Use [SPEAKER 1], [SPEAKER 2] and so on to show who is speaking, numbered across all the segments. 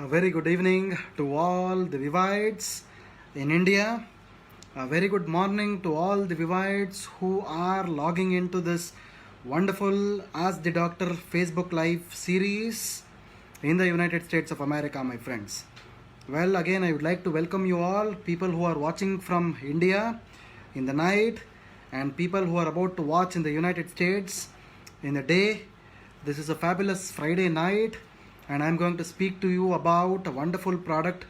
[SPEAKER 1] A very good evening to all the Vivites in India. A very good morning to all the Vivites who are logging into this wonderful Ask the Doctor Facebook Live series in the United States of America, my friends. Well, again, I would like to welcome you all, people who are watching from India in the night and people who are about to watch in the United States in the day. This is a fabulous Friday night and I'm going to speak to you about a wonderful product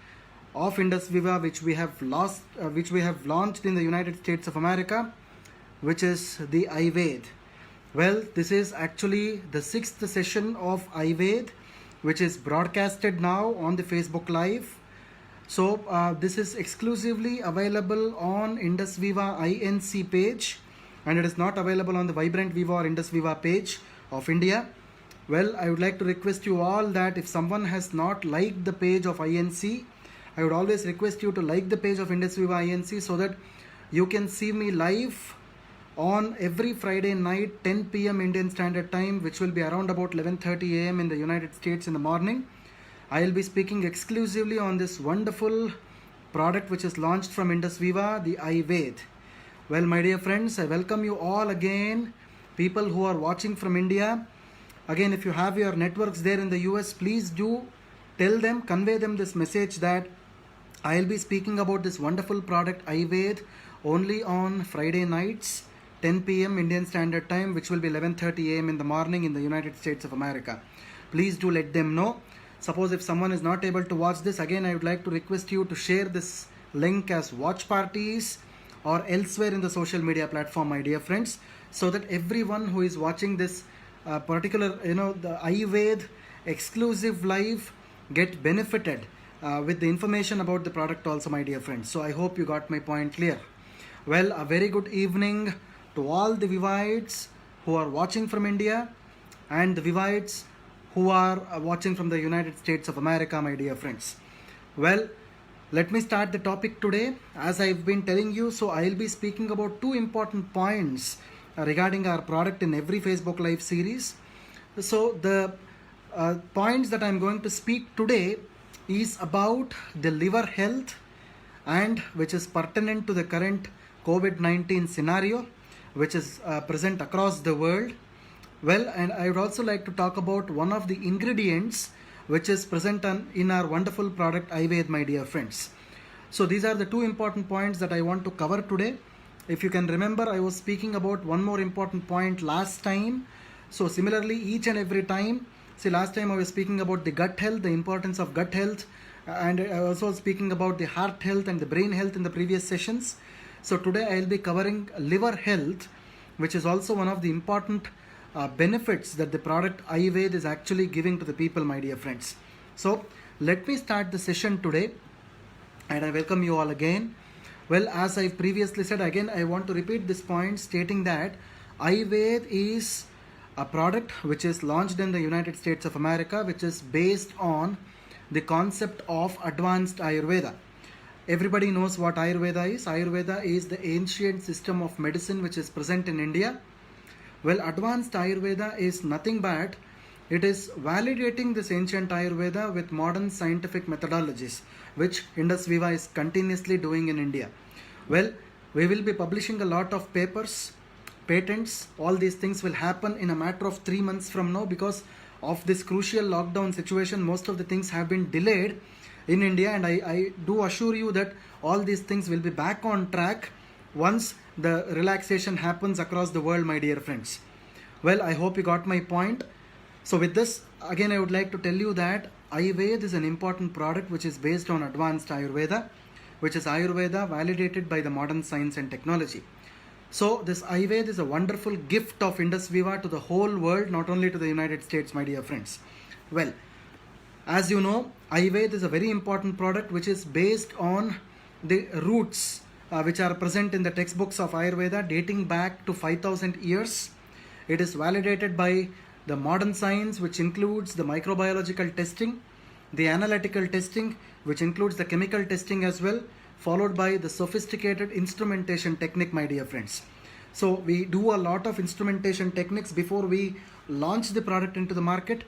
[SPEAKER 1] of Indus Viva which we have launched in the United States of America, which is the Ayurved. Well, this is actually the 6th session of Ayurved, which is broadcasted now on the Facebook Live. So this is exclusively available on Indus Viva INC page, and it is not available on the Vibrant Viva or Indus Viva page of India. Well, I would like to request you all that if someone has not liked the page of INC, I would always request you to like the page of Indus Viva INC so that you can see me live on every Friday night 10 p.m. Indian Standard Time, which will be around about 11:30 a.m. in the United States in the morning. I will be speaking exclusively on this wonderful product which is launched from Indus Viva, the Ayurved. Well, my dear friends, I welcome you all again, people who are watching from India. Again, if you have your networks there in the US, please do tell them, convey them this message that I'll be speaking about this wonderful product Ayurved only on Friday nights 10 p.m. Indian Standard Time, which will be 11:30 a.m. in the morning in the United States of America. Please do let them know. Suppose if someone is not able to watch this, again I would like to request you to share this link as watch parties or elsewhere in the social media platform, my dear friends, so that everyone who is watching this particular, the Ayurved exclusive live get benefited with the information about the product also, my dear friends. So I hope you got my point clear. Well, a very good evening to all the Vivites who are watching from India and the Vivites who are watching from the United States of America, my dear friends. Well, let me start the topic today. As I've been telling you, so I'll be speaking about two important points regarding our product in every Facebook Live series. So the points that I'm going to speak today is about the liver health, and which is pertinent to the current COVID-19 scenario which is present across the world. Well, and I would also like to talk about one of the ingredients which is present in our wonderful product Ayurved, my dear friends. So these are the two important points that I want to cover today. If you can remember, I was speaking about one more important point last time. So similarly, each and every time, see, last time I was speaking about the gut health, the importance of gut health, and I was also speaking about the heart health and the brain health in the previous sessions. So today I will be covering liver health, which is also one of the important benefits that the product Ayurved is actually giving to the people, my dear friends. So let me start the session today, and I welcome you all again. Well, as I previously said, again I want to repeat this point, stating that Ayurved is a product which is launched in the United States of America, which is based on the concept of advanced Ayurveda. Everybody knows what Ayurveda is. Ayurveda is the ancient system of medicine which is present in India. Well, advanced Ayurveda is nothing but it is validating this ancient Ayurveda with modern scientific methodologies, which Indus Viva is continuously doing in India. Well, we will be publishing a lot of papers, patents. All these things will happen in a matter of 3 months from now because of this crucial lockdown situation. Most of the things have been delayed in India, and I do assure you that all these things will be back on track once the relaxation happens across the world, my dear friends. Well, I hope you got my point. So with this, again I would like to tell you that Ayurved is an important product which is based on advanced Ayurveda, which is Ayurveda validated by the modern science and technology. So this Ayurved is a wonderful gift of Indus Viva to the whole world, not only to the United States, my dear friends. Well, as you know, Ayurved is a very important product which is based on the roots which are present in the textbooks of Ayurveda dating back to 5,000 years. It is validated by the modern science, which includes the microbiological testing, the analytical testing, which includes the chemical testing as well, followed by the sophisticated instrumentation technique, my dear friends. So we do a lot of instrumentation techniques before we launch the product into the market.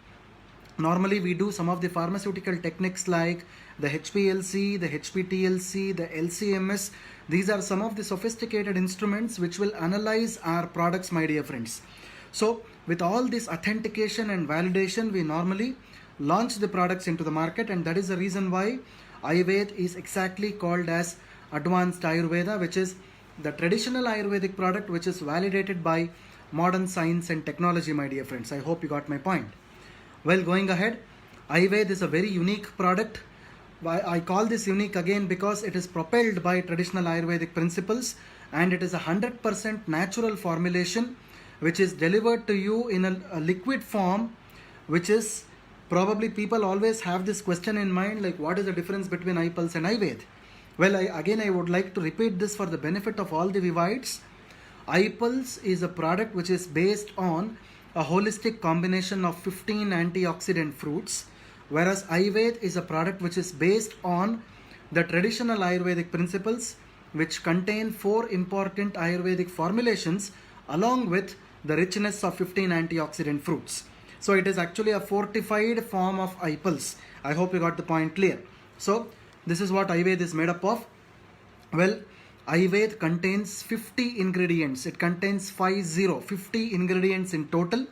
[SPEAKER 1] Normally we do some of the pharmaceutical techniques like the HPLC, the HPTLC, the LCMS. These are some of the sophisticated instruments which will analyze our products, my dear friends. So with all this authentication and validation, we normally launch the products into the market, and that is the reason why Ayurveda is exactly called as advanced Ayurveda, which is the traditional Ayurvedic product which is validated by modern science and technology, my dear friends. I hope you got my point. Well, going ahead, Ayurveda is a very unique product. I call this unique again because it is propelled by traditional Ayurvedic principles, and it is a 100% natural formulation which is delivered to you in a liquid form, which is probably people always have this question in mind, like what is the difference between iPulse and Ayurveda? Well, I would like to repeat this for the benefit of all the Vivites. iPulse is a product which is based on a holistic combination of 15 antioxidant fruits, whereas Ayurveda is a product which is based on the traditional Ayurvedic principles, which contain 4 important Ayurvedic formulations along with the richness of 15 antioxidant fruits. So it is actually a fortified form of iPulse. I hope you got the point clear. So this is what Ayurveda is made up of. Well, Ayurveda contains 50 ingredients. It contains 50 ingredients in total,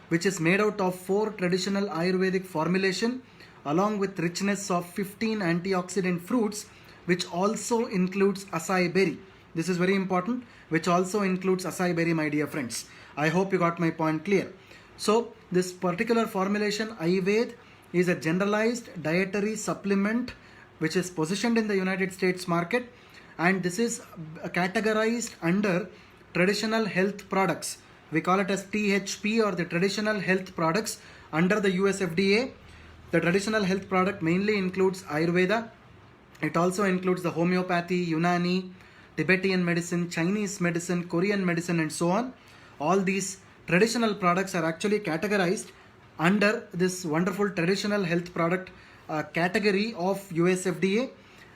[SPEAKER 1] which is made out of 4 traditional Ayurvedic formulation along with richness of 15 antioxidant fruits, which also includes acai berry. This is very important, which also includes acai berry, my dear friends. I hope you got my point clear. So this particular formulation, Ayurveda, is a generalized dietary supplement which is positioned in the United States market, and this is categorized under traditional health products. We call it as THP, or the traditional health products under the US FDA. The traditional health product mainly includes Ayurveda. It also includes the homeopathy, Unani, Tibetan medicine, Chinese medicine, Korean medicine, and so on. All these traditional products are actually categorized under this wonderful traditional health product category of US FDA.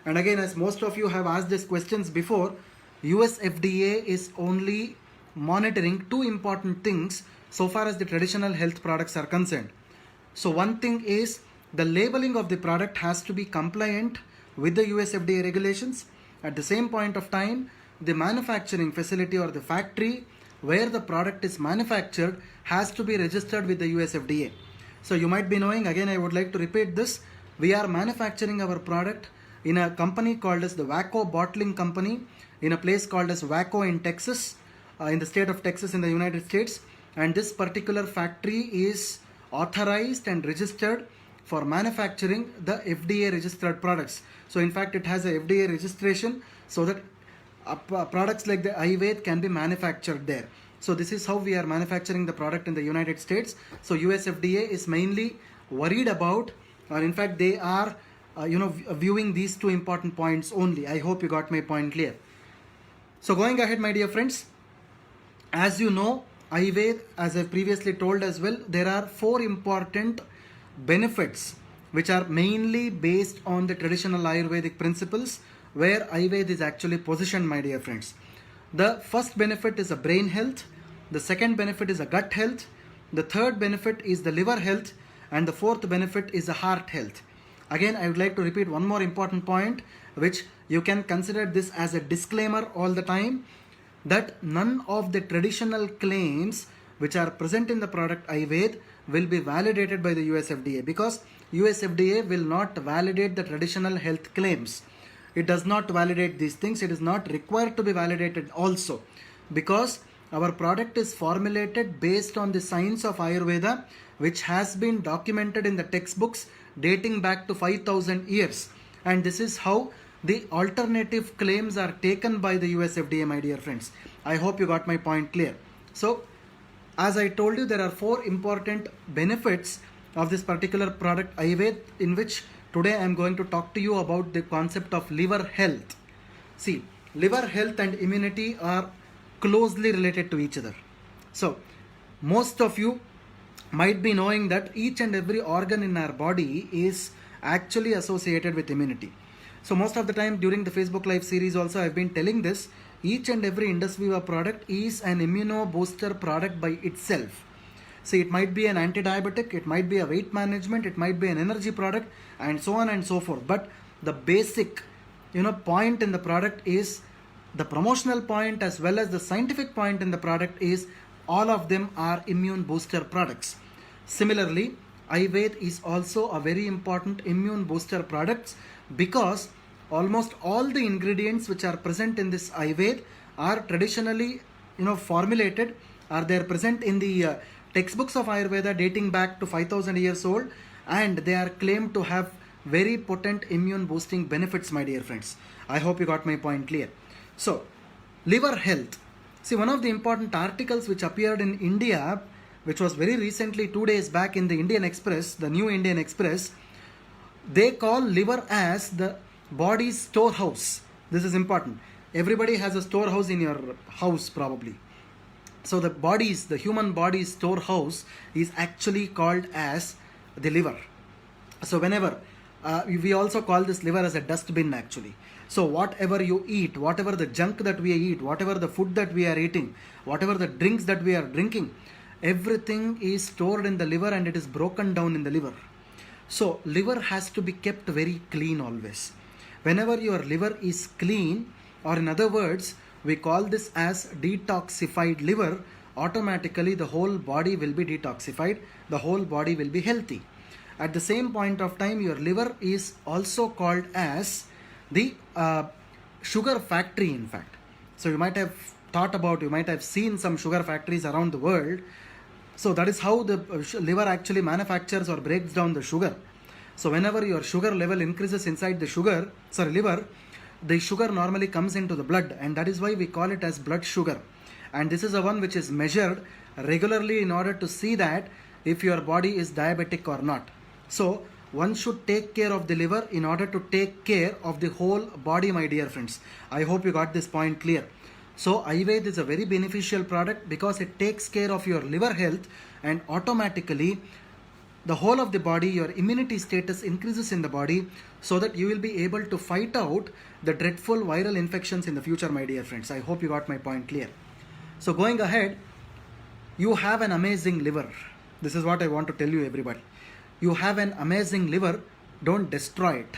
[SPEAKER 1] And again, as most of you have asked these questions before, US FDA is only monitoring 2 important things so far as the traditional health products are concerned. So one thing is the labeling of the product has to be compliant with the US FDA regulations. At the same point of time, the manufacturing facility or the factory where the product is manufactured has to be registered with the US FDA. So you might be knowing, again I would like to repeat this, we are manufacturing our product in a company called as the Waco Bottling Company, in a place called as Waco in Texas, in the state of Texas in the United States. And this particular factory is authorized and registered for manufacturing the FDA registered products. So in fact it has a FDA registration so that products like the Ayurveda can be manufactured there. So this is how we are manufacturing the product in the United States. So US FDA is mainly worried about, or in fact they are viewing these 2 important points only. I hope you got my point clear. So going ahead, my dear friends, as you know, Ayurveda, as I previously told as well, there are 4 important benefits which are mainly based on the traditional Ayurvedic principles, where Ayurveda is actually positioned, my dear friends. The first benefit is a brain health, the second benefit is a gut health, the third benefit is the liver health, and the fourth benefit is the heart health. Again, I would like to repeat one more important point, which you can consider this as a disclaimer all the time, that none of the traditional claims which are present in the product Ayurveda will be validated by the US FDA, because US FDA will not validate the traditional health claims. It does not validate these things. It is not required to be validated also, because our product is formulated based on the science of Ayurveda, which has been documented in the textbooks dating back to 5,000 years. And this is how the alternative claims are taken by the US FDA, my dear friends. I hope you got my point clear. So, as I told you, there are 4 important benefits of this particular product Ayurveda, in which today I am going to talk to you about the concept of liver health. See, liver health and immunity are closely related to each other. So, most of you might be knowing that each and every organ in our body is actually associated with immunity. So most of the time during the Facebook Live series also I've been telling this, each and every Indus Viva product is an immuno booster product by itself. See, it might be an anti-diabetic, it might be a weight management, it might be an energy product, and so on and so forth. But the basic, point in the product is the promotional point as well as the scientific point in the product is all of them are immune booster products. Similarly, Ayurveda is also a very important immune booster products because almost all the ingredients which are present in this Ayurveda are traditionally formulated, are there present in the textbooks of Ayurveda dating back to 5000 years old, and they are claimed to have very potent immune boosting benefits, my dear friends. I hope you got my point clear. So, liver health. See, one of the important articles which appeared in India, which was very recently 2 days back in the Indian Express, the New Indian Express, they call liver as the body's storehouse. This is important. Everybody has a storehouse in your house probably. So the human body's storehouse is actually called as the liver. So whenever, we also call this liver as a dustbin actually. So whatever you eat, whatever the junk that we eat, whatever the food that we are eating, whatever the drinks that we are drinking, everything is stored in the liver and it is broken down in the liver. So liver has to be kept very clean always. Whenever your liver is clean, or in other words, we call this as detoxified liver, automatically the whole body will be detoxified, the whole body will be healthy. At the same point of time, your liver is also called as the sugar factory, in fact. So you might have you might have seen some sugar factories around the world. So that is how the liver actually manufactures or breaks down the sugar. So whenever your sugar level increases inside the liver, the sugar normally comes into the blood, and that is why we call it as blood sugar. And this is the one which is measured regularly in order to see that if your body is diabetic or not. So one should take care of the liver in order to take care of the whole body, my dear friends. I hope you got this point clear. So Ayurveda is a very beneficial product because it takes care of your liver health, and automatically the whole of the body, your immunity status increases in the body, so that you will be able to fight out the dreadful viral infections in the future, my dear friends. I hope you got my point clear. So going ahead, you have an amazing liver. This is what I want to tell you, everybody. You have an amazing liver, don't destroy it.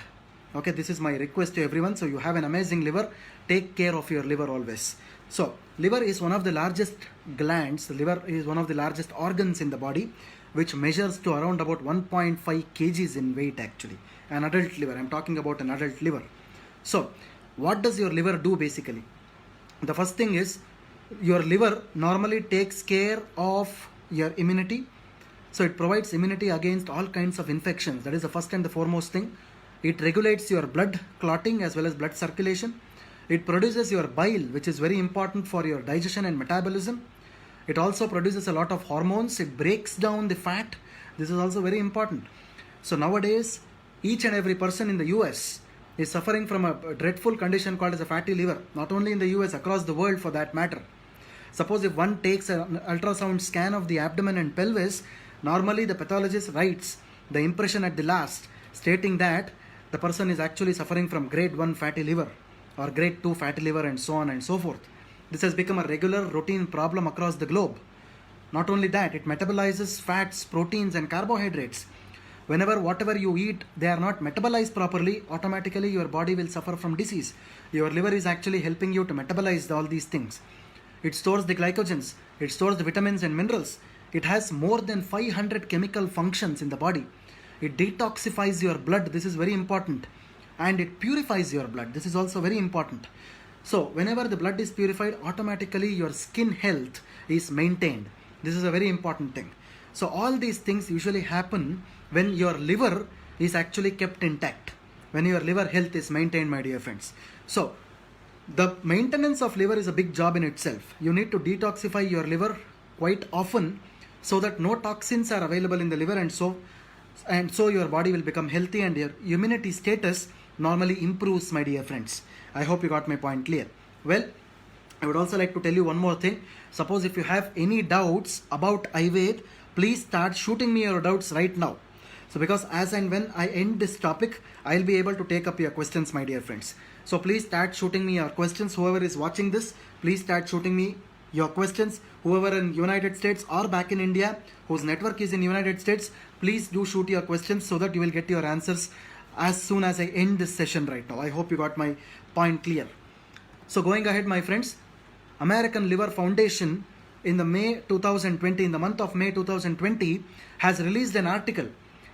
[SPEAKER 1] Okay, this is my request to everyone. So you have an amazing liver, take care of your liver always. So liver is one of the largest glands. The liver is one of the largest organs in the body, which measures to around about 1.5 kgs in weight actually. An adult liver, I'm talking about an adult liver. So what does your liver do basically? The first thing is, your liver normally takes care of your immunity. So it provides immunity against all kinds of infections. That is the first and the foremost thing. It regulates your blood clotting as well as blood circulation. It produces your bile, which is very important for your digestion and metabolism. It also produces a lot of hormones. It breaks down the fat. This is also very important. So nowadays, each and every person in the US is suffering from a dreadful condition called as a fatty liver. Not only in the US, across the world for that matter. Suppose if one takes an ultrasound scan of the abdomen and pelvis, normally the pathologist writes the impression at the last stating that the person is actually suffering from grade 1 fatty liver or grade 2 fatty liver and so on and so forth. This has become a regular routine problem across the globe. Not only that, it metabolizes fats, proteins and carbohydrates. Whatever you eat, they are not metabolized properly, automatically your body will suffer from disease. Your liver is actually helping you to metabolize all these things. It stores the glycogens, it stores the vitamins and minerals. It has more than 500 chemical functions in the body. It detoxifies your blood, this is very important. And it purifies your blood, this is also very important. So whenever the blood is purified, automatically your skin health is maintained. This is a very important thing. So all these things usually happen when your liver is actually kept intact, when your liver health is maintained, my dear friends. So the maintenance of liver is a big job in itself. You need to detoxify your liver quite often so that no toxins are available in the liver, and so your body will become healthy and your immunity status normally improves, my dear friends. I hope you got my point clear. Well, I would also like to tell you one more thing. Suppose if you have any doubts about Ayurveda, please start shooting me your doubts right now. So because as and when I end this topic, I'll be able to take up your questions, my dear friends. So please start shooting me your questions. Whoever is watching this, please start shooting me your questions. whoever in United States or back in India, whose network is in United States, please do shoot your questions so that you will get your answers as soon as I end this session right now. I hope you got my point clear. So going ahead, my friends, American Liver Foundation in the month of May 2020 has released an article.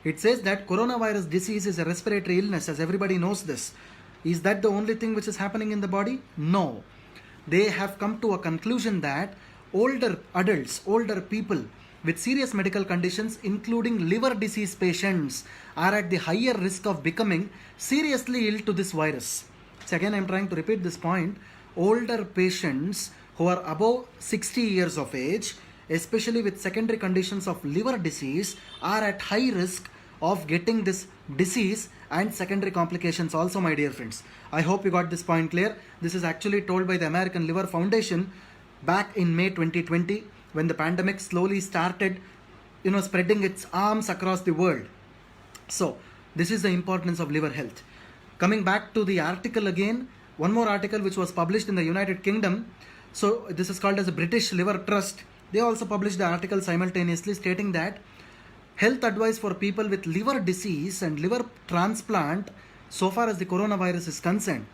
[SPEAKER 1] It says that coronavirus disease is a respiratory illness, as everybody knows this. Is that the only thing which is happening in the body? No. They have come to a conclusion that older adults, older people with serious medical conditions, including liver disease patients, are at the higher risk of becoming seriously ill to this virus. So again, I am trying to repeat this point. Older patients who are above 60 years of age, especially with secondary conditions of liver disease, are at high risk of getting this disease and secondary complications also, my dear friends. I hope you got this point clear. This is actually told by the American Liver Foundation back in May 2020, when the pandemic slowly started, spreading its arms across the world. So this is the importance of liver health. Coming back to the article again, one more article which was published in the United Kingdom. So this is called as the British Liver Trust. They also published the article simultaneously, stating that health advice for people with liver disease and liver transplant so far as the coronavirus is concerned,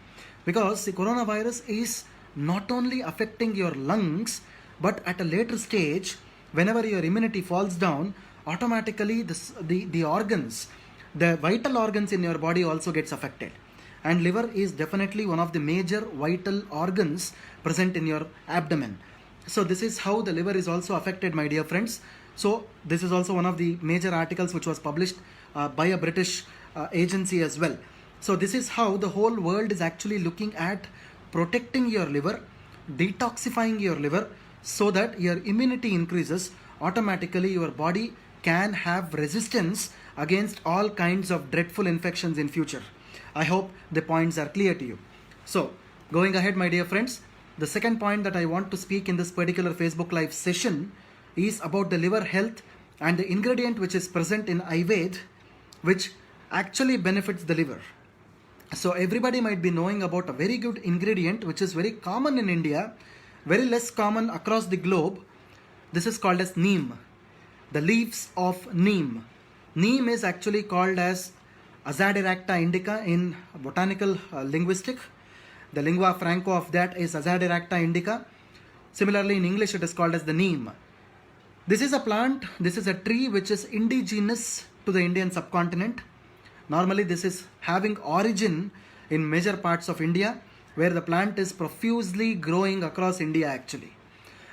[SPEAKER 1] because the coronavirus is not only affecting your lungs, but at a later stage, whenever your immunity falls down, automatically the organs, the vital organs in your body also gets affected. And liver is definitely one of the major vital organs present in your abdomen. So this is how the liver is also affected, my dear friends. So this is also one of the major articles which was published by a British agency as well. So this is how the whole world is actually looking at protecting your liver, detoxifying your liver, so that your immunity increases. Automatically your body can have resistance against all kinds of dreadful infections in future. I hope the points are clear to you. So going ahead, my dear friends, the second point that I want to speak in this particular Facebook Live session is about the liver health and the ingredient which is present in Ayurveda, which actually benefits the liver. So everybody might be knowing about a very good ingredient which is very common in India, very less common across the globe. This is called as neem, the leaves of neem. Neem is actually called as Azadirachta indica in botanical linguistic. The lingua franca of that is Azadirachta indica. Similarly, in English it is called as the neem. This is a plant, this is a tree which is indigenous to the Indian subcontinent. Normally this is having origin in major parts of India, where the plant is profusely growing across India actually.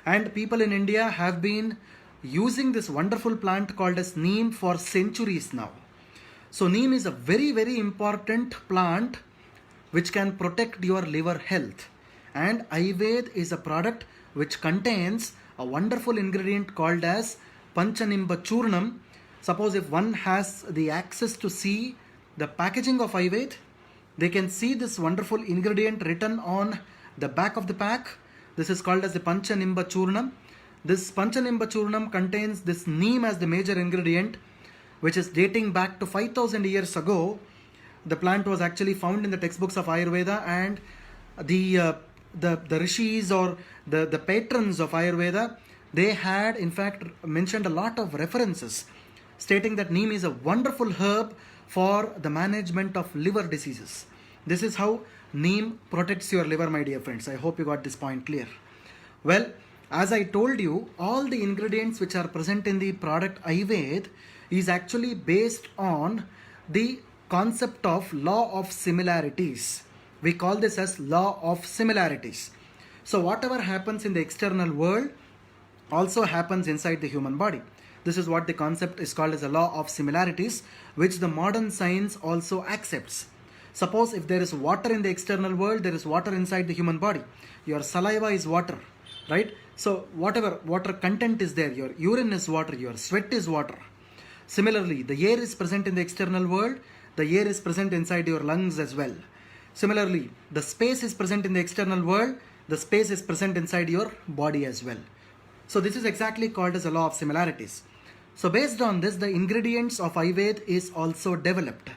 [SPEAKER 1] And people in India have been using this wonderful plant called as neem for centuries now. So neem is a very, very important plant which can protect your liver health. And Ayurveda is a product which contains a wonderful ingredient called as Panchanimba Churnam. Suppose if one has the access to see the packaging of Ayurveda, they can see this wonderful ingredient written on the back of the pack. This is called as the Panchanimba Churnam. This Panchanimba Churnam contains this neem as the major ingredient, which is dating back to 5,000 years ago. The plant was actually found in the textbooks of Ayurveda, and the rishis or the patrons of Ayurveda, they had in fact mentioned a lot of references stating that neem is a wonderful herb for the management of liver diseases. This is how neem protects your liver, my dear friends. I hope you got this point clear. Well, as I told you, all the ingredients which are present in the product Ayurveda is actually based on the concept of law of similarities. We call this as law of similarities. So whatever happens in the external world also happens inside the human body. This is what the concept is called as a law of similarities, which the modern science also accepts. Suppose if there is water in the external world, there is water inside the human body. Your saliva is water, right? So whatever water content is there, your urine is water, your sweat is water. Similarly, the air is present in the external world, the air is present inside your lungs as well. Similarly, the space is present in the external world, the space is present inside your body as well. So this is exactly called as a law of similarities. So based on this, the ingredients of Ayurveda is also developed.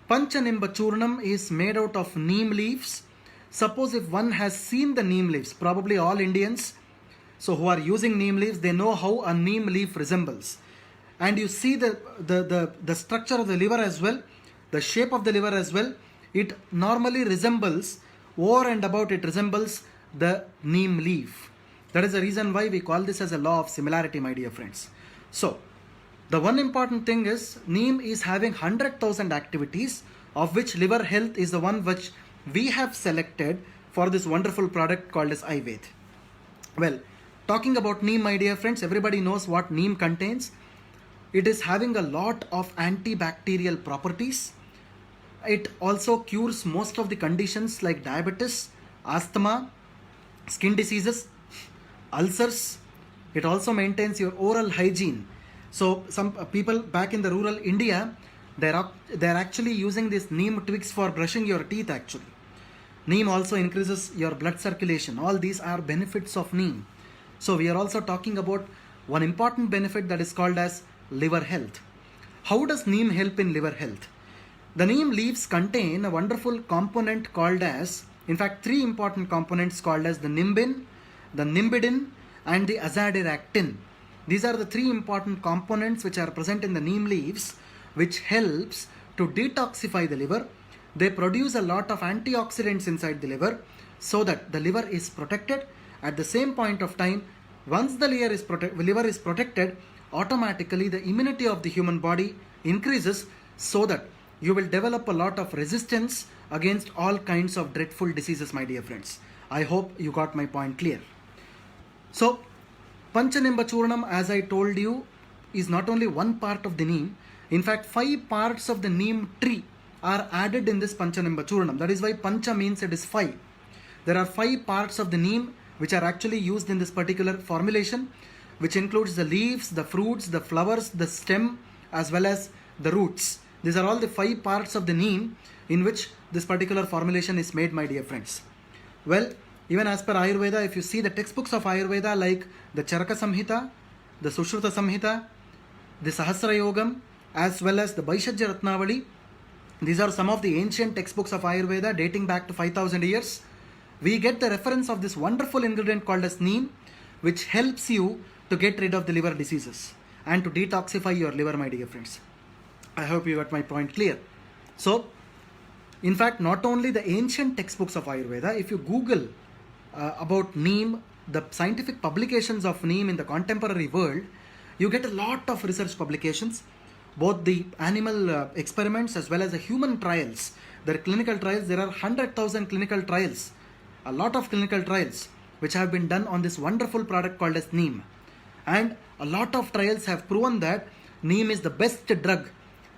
[SPEAKER 1] Panchanimba Churnam is made out of neem leaves. Suppose if one has seen the neem leaves, probably all Indians so who are using neem leaves, they know how a neem leaf resembles. And you see the structure of the liver as well, the shape of the liver as well. It normally resembles, over and about, it resembles the neem leaf. That is the reason why we call this as a law of similarity, my dear friends. So, the one important thing is neem is having 100,000 activities, of which liver health is the one which we have selected for this wonderful product called as Ayurved. Well, talking about neem, my dear friends, everybody knows what neem contains. It is having a lot of antibacterial properties. It also cures most of the conditions like diabetes, asthma, skin diseases, ulcers. It also maintains your oral hygiene. So some people back in the rural India, they're actually using this neem twigs for brushing your teeth actually. Neem also increases your blood circulation. All these are benefits of neem. So we are also talking about one important benefit that is called as liver health. How does neem help in liver health? The neem leaves contain a wonderful component called as, in fact, three important components called as the nimbin, the nimbidin, and the azadirachtin. These are the three important components which are present in the neem leaves, which helps to detoxify the liver. They produce a lot of antioxidants inside the liver so that the liver is protected. At the same point of time, once the liver is protected, automatically the immunity of the human body increases so that you will develop a lot of resistance against all kinds of dreadful diseases, my dear friends. I hope you got my point clear. So, Panchanimba Churnam, as I told you, is not only one part of the neem. In fact, 5 parts of the neem tree are added in this Panchanimba Churnam. That is why Pancha means it is 5. There are 5 parts of the neem which are actually used in this particular formulation, which includes the leaves, the fruits, the flowers, the stem, as well as the roots. These are all the 5 parts of the neem in which this particular formulation is made, my dear friends. Well, even as per Ayurveda, if you see the textbooks of Ayurveda like the Charaka Samhita, the Sushruta Samhita, the Sahasra Yogam, as well as the Vaishajya Ratnavali, these are some of the ancient textbooks of Ayurveda dating back to 5000 years. We get the reference of this wonderful ingredient called as neem, which helps you to get rid of the liver diseases and to detoxify your liver, my dear friends. I hope you got my point clear. So, in fact, not only the ancient textbooks of Ayurveda, if you Google about neem, the scientific publications of neem in the contemporary world, you get a lot of research publications, both the animal experiments as well as the human trials. There are clinical trials, there are 100,000 clinical trials, a lot of clinical trials which have been done on this wonderful product called as neem. And a lot of trials have proven that neem is the best drug,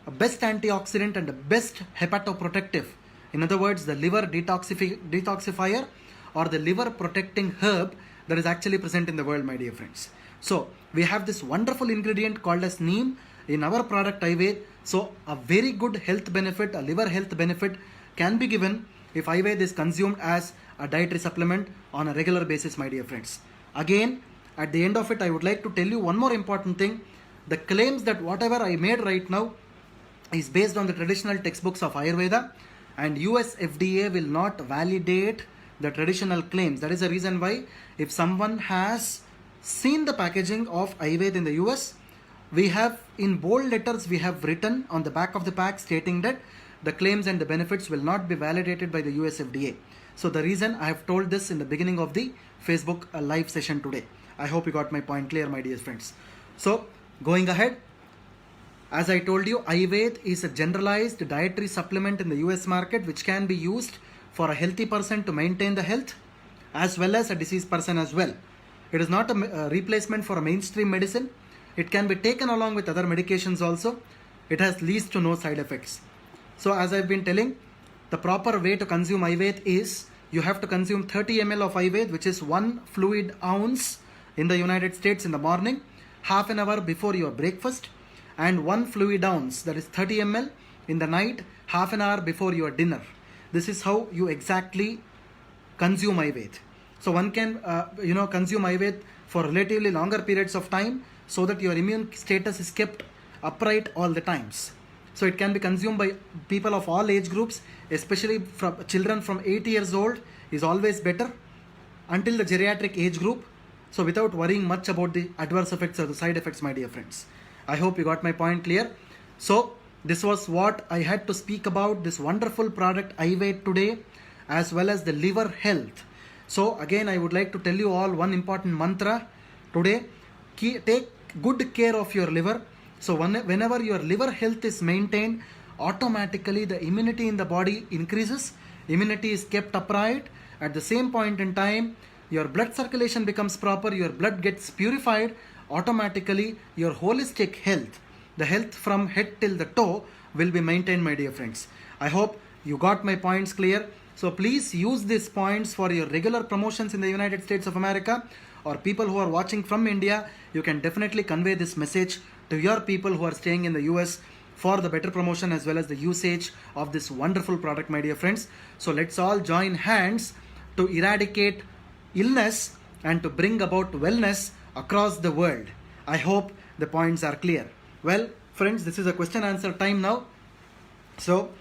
[SPEAKER 1] a best antioxidant and the best hepatoprotective. In other words, the liver detoxifier or the liver protecting herb that is actually present in the world, my dear friends. So, we have this wonderful ingredient called as neem in our product Ayurved. So, a very good health benefit, a liver health benefit can be given if Ayurved is consumed as a dietary supplement on a regular basis, my dear friends. Again, at the end of it, I would like to tell you one more important thing. The claims that whatever I made right now is based on the traditional textbooks of Ayurveda, and US FDA will not validate the traditional claims. That is the reason why if someone has seen the packaging of Ayurved in the US, we have in bold letters we have written on the back of the pack stating that the claims and the benefits will not be validated by the US FDA. So the reason I have told this in the beginning of the Facebook live session today. I hope you got my point clear, my dear friends. So going ahead, as I told you, Ayurved is a generalized dietary supplement in the US market which can be used for a healthy person to maintain the health as well as a diseased person as well. It is not a replacement for a mainstream medicine. It can be taken along with other medications also. It has least to no side effects. So as I've been telling, the proper way to consume Ayurved is you have to consume 30 ml of Ayurved, which is 1 fluid ounce in the United States in the morning, half an hour before your breakfast, and 1 fluid ounce, that is 30 ml, in the night, half an hour before your dinner. This is how you exactly consume Ayurved. So one can consume Ayurved for relatively longer periods of time so that your immune status is kept upright all the times. So it can be consumed by people of all age groups, especially from children from 8 years old is always better until the geriatric age group. So without worrying much about the adverse effects or the side effects, my dear friends. I hope you got my point clear. So this was what I had to speak about this wonderful product Ayurved today, as well as the liver health. So again, I would like to tell you all one important mantra today. Take good care of your liver. So whenever your liver health is maintained, automatically the immunity in the body increases. Immunity is kept upright. At the same point in time, your blood circulation becomes proper, your blood gets purified. Automatically your holistic health, the health from head till the toe, will be maintained, my dear friends. I hope you got my points clear. So please use these points for your regular promotions in the United States of America, or people who are watching from India. You can definitely convey this message to your people who are staying in the US for the better promotion as well as the usage of this wonderful product, my dear friends. So let's all join hands to eradicate illness and to bring about wellness across the world. I hope the points are clear. Well, friends, this is a question answer time now. So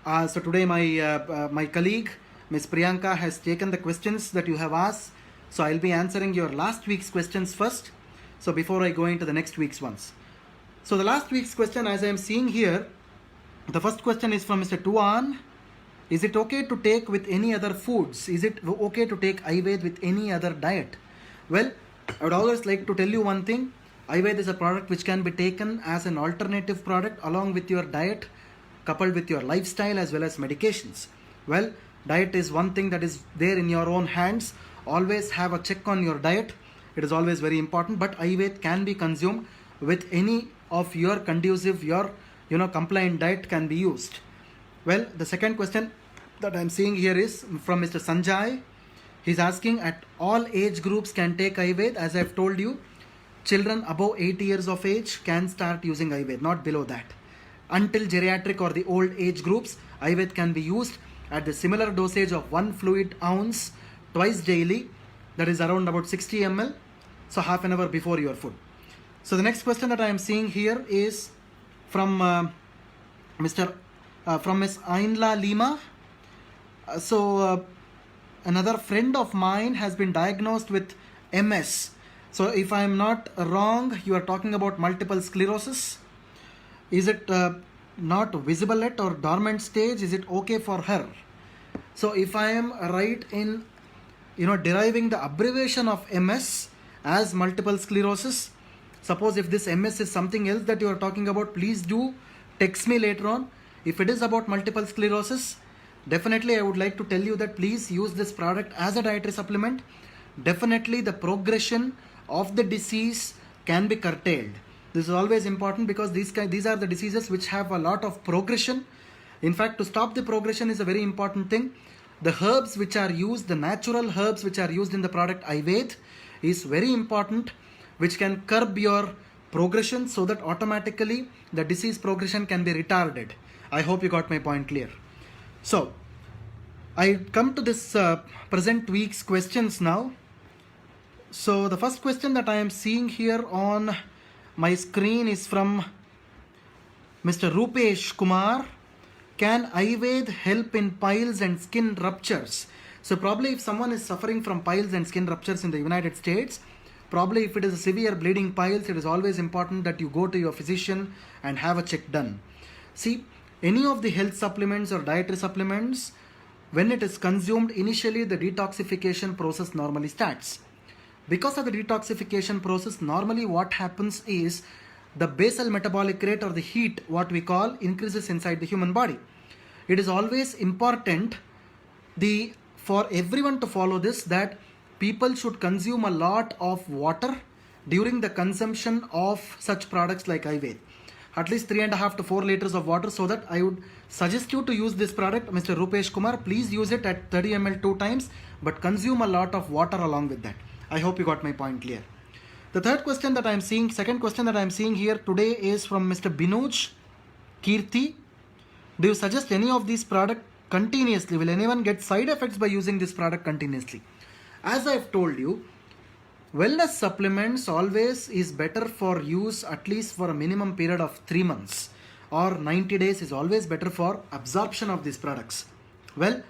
[SPEAKER 1] today my colleague Ms. Priyanka has taken the questions that you have asked. So I'll be answering your last week's questions first. So before I go into the next week's ones. So the last week's question, as I am seeing here, the first question is from Mr. Tuan. Is it okay to take with any other foods? Is it okay to take Ayurveda with any other diet? Well, I would always like to tell you one thing. Ayurveda is a product which can be taken as an alternative product along with your diet, coupled with your lifestyle as well as medications. Well, diet is one thing that is there in your own hands. Always have a check on your diet. It is always very important. But Ayurveda can be consumed with any of your conducive, your compliant diet can be used. Well, the second question that I am seeing here is from Mr. Sanjay. He's asking, at all age groups can take Ayurveda. As I've told you, children above 8 years of age can start using Ayurveda, not below that. Until geriatric or the old age groups, Ayurveda can be used at the similar dosage of 1 fluid ounce twice daily. That is around about 60 ml. So half an hour before your food. So the next question that I am seeing here is from Ms. Ainla Lima. Another friend of mine has been diagnosed with MS. So if I am not wrong, you are talking about multiple sclerosis. Is it not visible yet or dormant stage? Is it okay for her? So if I am right in deriving the abbreviation of MS as multiple sclerosis, suppose if this MS is something else that you are talking about, please do text me later on. If it is about multiple sclerosis, definitely I would like to tell you that please use this product as a dietary supplement. Definitely the progression of the disease can be curtailed. This is always important because these are the diseases which have a lot of progression. In fact, to stop the progression is a very important thing. The herbs which are used, the natural herbs which are used in the product Ayurveda is very important, which can curb your progression so that automatically the disease progression can be retarded. I hope you got my point clear. So I come to this present week's questions now. So the first question that I am seeing here on my screen is from Mr. Rupesh Kumar. Can Ayurveda help in piles and skin ruptures? So probably if someone is suffering from piles and skin ruptures in the United States, probably if it is a severe bleeding piles, it is always important that you go to your physician and have a check done. See, any of the health supplements or dietary supplements, when it is consumed, initially the detoxification process normally starts. Because of the detoxification process, normally what happens is the basal metabolic rate or the heat, what we call, increases inside the human body. It is always important for everyone to follow this, that people should consume a lot of water during the consumption of such products like Ayurveda. At least 3.5 to 4 liters of water, so that I would suggest you to use this product. Mr. Rupesh Kumar, please use it at 30 ml 2 times, but consume a lot of water along with that. I hope you got my point clear. The third question that I am seeing, second question that I am seeing here today is from Mr. Binuj Kirti. Do you suggest any of these products continuously? Will anyone get side effects by using this product continuously? As I have told you, wellness supplements always is better for use at least for a minimum period of 3 months, or 90 days is always better for absorption of these products. Well,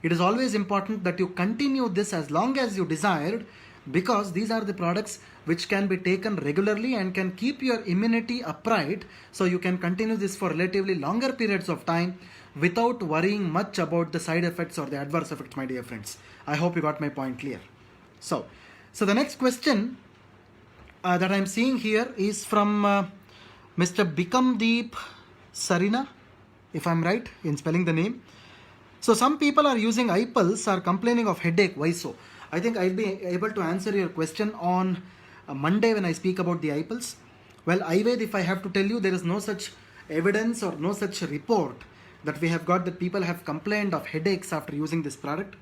[SPEAKER 1] it is always important that you continue this as long as you desired, because these are the products which can be taken regularly and can keep your immunity upright, so you can continue this for relatively longer periods of time without worrying much about the side effects or the adverse effects, my dear friends. I hope you got my point clear. So the next question that I'm seeing here is from Mr. Bikamdeep Sarina, if I'm right in spelling the name. So some people are using iPulse, are complaining of headache. Why so? I think I'll be able to answer your question on Monday when I speak about the iPulse. Well, Ayurveda, if I have to tell you, there is no such evidence or no such report that we have got that people have complained of headaches after using this product.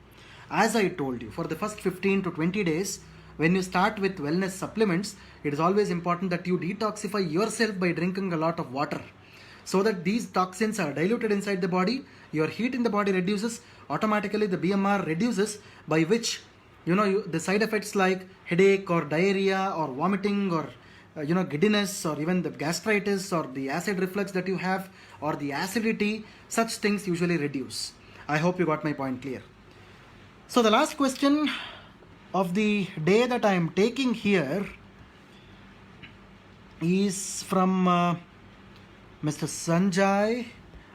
[SPEAKER 1] As I told you, for the first 15 to 20 days, when you start with wellness supplements, it is always important that you detoxify yourself by drinking a lot of water, so that these toxins are diluted inside the body, your heat in the body reduces, automatically the BMR reduces, by which the side effects like headache or diarrhea or vomiting or giddiness or even the gastritis or the acid reflux that you have or the acidity, such things usually reduce. I hope you got my point clear. So the last question of the day that I am taking here is from Mr. Sanjay.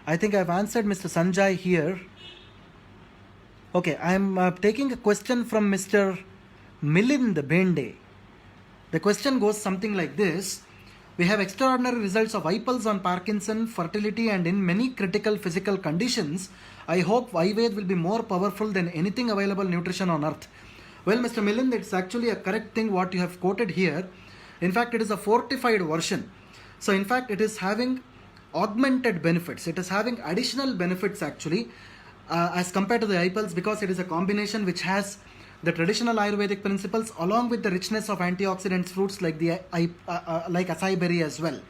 [SPEAKER 1] I think I've answered Mr. Sanjay here. Okay, I'm taking a question from Mr. Milind Bende. The question goes something like this. We have extraordinary results of iPulse on Parkinson, fertility and in many critical physical conditions. I hope Ayurveda will be more powerful than anything available nutrition on earth. Well, Mr. Milind, it's actually a correct thing what you have quoted here. In fact, it is a fortified version. So in fact, it is having augmented benefits. It is having additional benefits actually as compared to the iPulse, because it is a combination which has the traditional Ayurvedic principles along with the richness of antioxidants fruits like the like acai berry as well,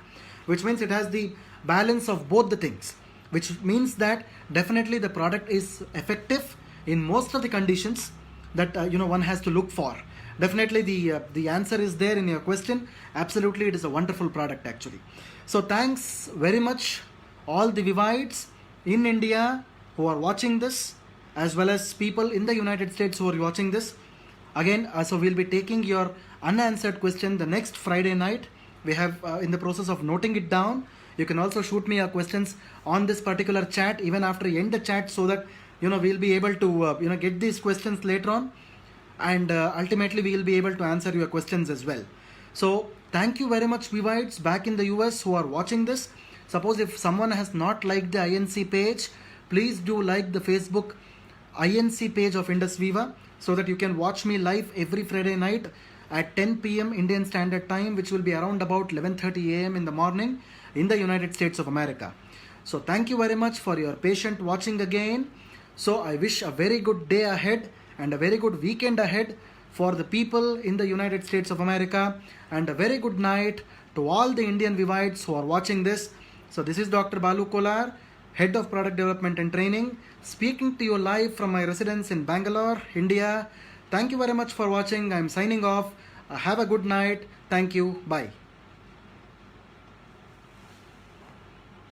[SPEAKER 1] which means it has the balance of both the things, which means that definitely the product is effective in most of the conditions that one has to look for. Definitely the answer is there in your question. Absolutely, it is a wonderful product actually. So thanks very much all the Vivites in India who are watching this, as well as people in the United States who are watching this. Again, so we'll be taking your unanswered question the next Friday night. We have in the process of noting it down. You can also shoot me your questions on this particular chat even after you end the chat, so that we'll be able to get these questions later on, and ultimately we will be able to answer your questions as well. So thank you very much, Vivites back in the US who are watching this. Suppose if someone has not liked the INC page, please do like the Facebook INC page of Indus Viva, so that you can watch me live every Friday night at 10 p.m. Indian Standard Time, which will be around about 11:30 a.m. in the morning in the United States of America. So thank you very much for your patient watching again. So I wish a very good day ahead and a very good weekend ahead for the people in the United States of America, and a very good night to all the Indian Vivites who are watching this. So this is Dr. Balu Kolar, Head of Product Development and Training, speaking to you live from my residence in Bangalore, India. Thank you very much for watching. I'm signing off. Have a good night. Thank you. Bye.